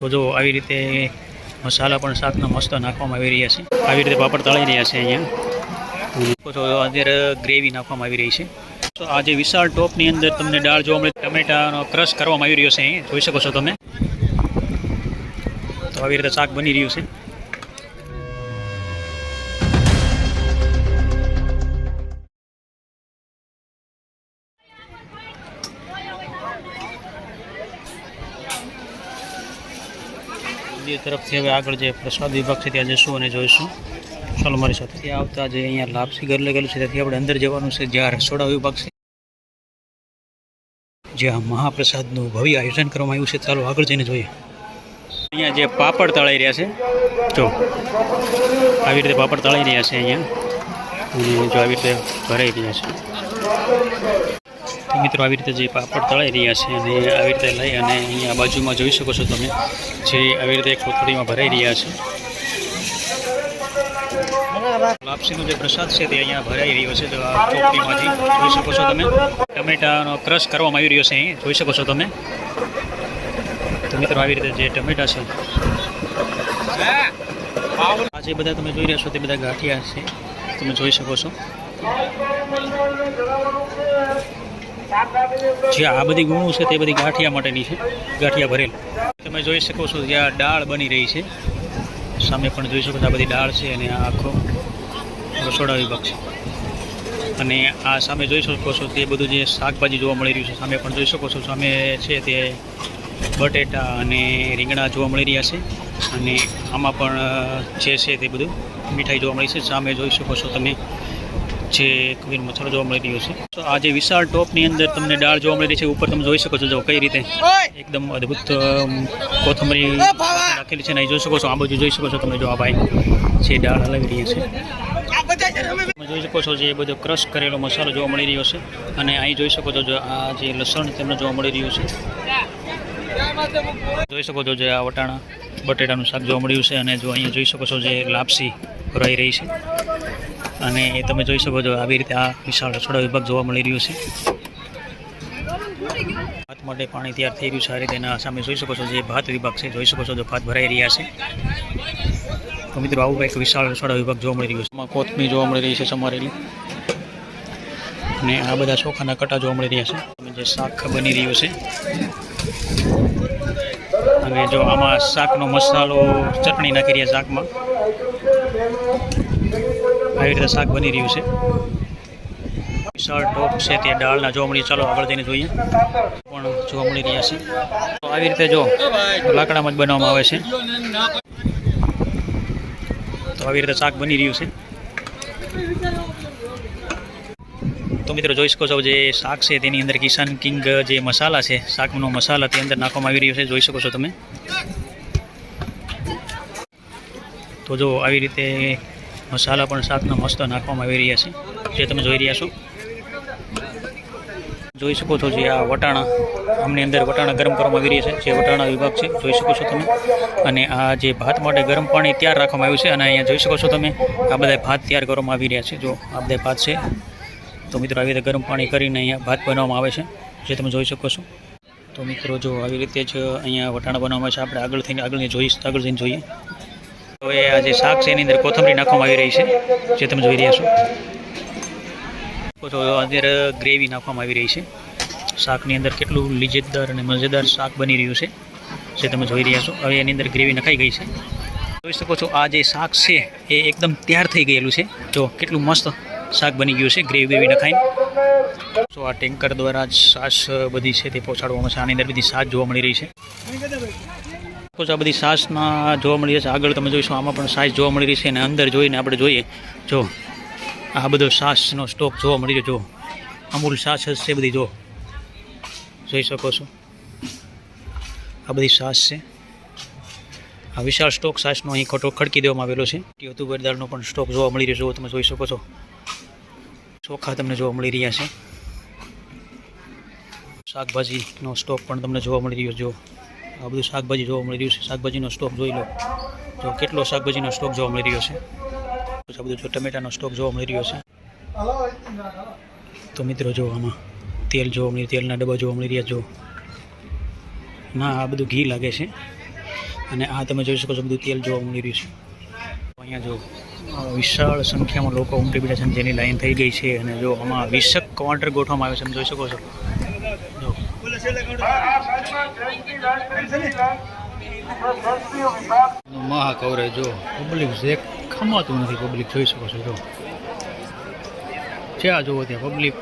તો જો આવી રીતે મસાલા પણ શાકના મસ્ત નાખવામાં આવી રહ્યા છે. આવી રીતે પાપડ તળી રહ્યા છે અહીંયા. તો અત્યારે ગ્રેવી નાખવામાં આવી રહી છે. તો આ જે વિશાળ ટોપની અંદર તમને દાળ જોવા મળે, ટમેટાનો ક્રશ કરવામાં આવી રહ્યો છે અહીં જોઈ શકો છો તમે. તો આવી રીતે શાક બની રહ્યું છે. મંદિર તરફથી હવે આગળ જે પ્રસાદ વિભાગ છે ત્યાં જશું અને જોઈશું. ચાલો મારી સાથે. ત્યાં આવતા જે અહીંયા લાપસી ઘર લગેલું છે ત્યાંથી આપણે અંદર જવાનું છે જ્યાં રસોડા વિભાગ છે, જ્યાં મહાપ્રસાદનું ભવ્ય આયોજન કરવામાં આવ્યું છે. ચાલો આગળ જઈને જોઈએ. અહીંયા જે પાપડ તળાઈ રહ્યા છે, જો આવી રીતે પાપડ તળાઈ રહ્યા છે અહીંયા, અને જો આવી રીતે ભરાઈ રહ્યા છે. મિત્રો આવી રીતે જે પાપડ તળાઈ રહ્યા છે અને આવી રીતે લઈ અને અહીંયા બાજુમાં જોઈ શકો છો તમે જે આવી રીતે કોથળીમાં ભરાઈ રહ્યા છે. લાપસીનો જે પ્રસાદ છે તે અહીંયા ભરાઈ રહ્યો છે. જો આ ચોકડીમાંથી જોઈ શકો છો તમે. ટમેટાનો ક્રશ કરવામાં આવી રહ્યો છે અહીં જોઈ શકો છો તમે. તો મિત્રો આવી રીતે જે ટમેટા છે આ જે બધા તમે જોઈ રહ્યા છો તે બધા ગાંઠિયા છે, તમે જોઈ શકો છો. જે આ બધી ગુણો છે તે બધી ગાંઠિયા માટેની છે, ગાંઠિયા ભરેલ. તમે જોઈ શકો છો જ્યાં દાળ બની રહી છે, સામે પણ જોઈ શકો છો આ બધી દાળ છે અને આ આખો રસોડા વિભાગ છે. અને આ સામે જોઈ શકો છો તે બધું જે શાકભાજી જોવા મળી રહ્યું છે, સામે પણ જોઈ શકો છો. સામે છે તે બટેટા અને રીંગણા જોવા મળી રહ્યા છે, અને આમાં પણ જે છે તે બધું મીઠાઈ જોવા મળી છે. સામે જોઈ શકો છો તમે જે કોબીનો મસાલો જોવા મળી રહ્યો છે. તો આ જે વિશાળ ટોપની અંદર તમને દાળ જોવા મળી રહી છે, ઉપર તમે જોઈ શકો છો જો કઈ રીતે એકદમ અદ્ભુત કોથમરી રાખેલી છે ને જોઈ શકો છો. આ બાજુ જોઈ શકો છો તમે જો આ ભાઈ જે દાળ હલાવી રહ્યા છે, તમે જોઈ શકો છો જે બધો ક્રશ કરેલો મસાલો જોવા મળી રહ્યો છે. અને અહીં જોઈ શકો છો જો આ જે લસણ તમને જોવા મળી રહ્યું છે, જોઈ શકો છો જે આ વટાણા બટેટાનું શાક જોવા મળ્યું છે. અને જો અહીંયા જોઈ શકો છો જે લાપસી ભરાઈ રહી છે, અને એ તમે જોઈ શકો છો આવી રીતે આ વિશાળ રસોડા વિભાગ જોવા મળી રહ્યો છે. ભાત માટે પાણી તૈયાર થઈ રહ્યું છે. આ રીતે એના સામે જોઈ શકો છો જે ભાત વિભાગ છે, જોઈ શકો છો જો ભાત ભરાઈ રહ્યા છે. તો મિત્રો આવું કંઈક વિશાળ રસોડા વિભાગ જોવા મળી રહ્યો છે. એમાં કોથમીર જોવા મળી રહી છે સમારેલી, અને આ બધા ચોખાના કટા જોવા મળી રહ્યા છે. અને જે શાક બની રહ્યું છે, અને જો આમાં શાકનો મસાલો ચટણી નાખી રહ્યા શાકમાં, આવી રીતે શાક બની રહ્યું છે. વિશાળ ટોપ છે ત્યાં દાળના જોવા મળી. ચાલો આગળ જઈને જોઈએ પણ જોવા મળી રહ્યા છે. તો આવી રીતે જો લાકડામાં જ બનાવવામાં આવે છે. તો આવી રીતે શાક બની રહ્યું છે. તો મિત્રો જોઈ શકો છો જે શાક છે તેની અંદર કિસાન કિંગ જે મસાલા છે, શાકનો મસાલા તે અંદર નાખવામાં આવી રહ્યો છે, જોઈ શકો છો તમે. તો જો આવી રીતે મસાલા પણ શાકના મસ્ત નાખવામાં આવી રહ્યા છે, જે તમે જોઈ રહ્યા છો. જોઈ શકો છો જે આ વટાણા આમની અંદર વટાણા ગરમ કરવામાં આવી રહ્યા છે, જે વટાણા વિભાગ છે જોઈ શકો છો તમે. અને આ જે ભાત માટે ગરમ પાણી તૈયાર રાખવામાં આવ્યું છે, અને અહીંયા જોઈ શકો છો તમે આ બધા ભાત તૈયાર કરવામાં આવી રહ્યા છે. જો આ બધા ભાત છે, તો મિત્રો આવી રીતે ગરમ પાણી કરીને અહીંયા ભાત બનાવવામાં આવે છે, જે તમે જોઈ શકો છો. તો મિત્રો જો આવી રીતે જ અહીંયા વટાણા બનાવવામાં આવે છે. આપણે આગળ જઈને જોઈએ. હવે આ જે શાક છે એની અંદર કોથમરી નાખવામાં આવી રહી છે, જે તમે જોઈ રહ્યા છો. તો અત્યારે ગ્રેવી નાખવામાં આવી રહી છે. શાકની અંદર કેટલું લીજેદાર અને મજેદાર શાક બની રહ્યું છે, જે તમે જોઈ રહ્યા છો. હવે એની અંદર ગ્રેવી નખાઈ ગઈ છે, જોઈ શકો છો. આ જે શાક છે એ એકદમ તૈયાર થઈ ગયેલું છે. જો કેટલું મસ્ત શાક બની ગયું છે ગ્રેવી નખાઈને. તો આ ટેન્કર દ્વારા જ છાશ બધી છે તે પહોંચાડવામાં છે. આની અંદર બધી છાશ જોવા મળી રહી છે. આ બધી છાશના જોવા મળી રહી છે. આગળ તમે જોઈશું આમાં પણ છાશ જોવા મળી રહી છે. અને અંદર જોઈને આપણે જોઈએ જો આ બધો છાશનો સ્ટોક જોવા મળી રહ્યો. જો અમૂલ છાશ છે બધી, જો જોઈ શકો છો આ બધી છાશ છે. આ વિશાળ સ્ટોક છાશનો અહીં ખડકી દેવામાં આવેલો છે. તુવેર દાળનો પણ સ્ટોક જોવા મળી રહ્યો છે, તમે જોઈ શકો છો. ચોખા તમને જોવા મળી રહ્યા છે. શાકભાજીનો સ્ટોક પણ તમને જોવા મળી રહ્યો. જો આ બધું શાકભાજી જોવા મળી રહ્યું છે. શાકભાજીનો સ્ટોક જોઈ લો, જો કેટલો શાકભાજીનો સ્ટોક જોવા મળી રહ્યો છે. આ બધું જો ટમેટાનો સ્ટોક જોવા મળી રહ્યો છે. તો મિત્રો જો આમાં તેલ જોવા મળી, તેલના ડબ્બા જોવા મળી રહ્યા. જો ના આ બધું ઘી લાગે છે, અને આ તમે જોઈ શકો છો બધું તેલ જોવા મળી રહ્યું છે. અહીંયા જો વિશાળ સંખ્યામાં લોકો ઉમટી પડ્યા છે અને જેની લાઈન થઈ ગઈ છે. અને જો આમાં 20 કાઉન્ટર ગોઠવવામાં આવે છે, તમે જોઈ શકો છો. જો મહા કવરેજ જો પબ્લિક જે ખમાતું નથી. પબ્લિક જોઈ શકો છો. જો જ્યાં જોવો ત્યાં પબ્લિક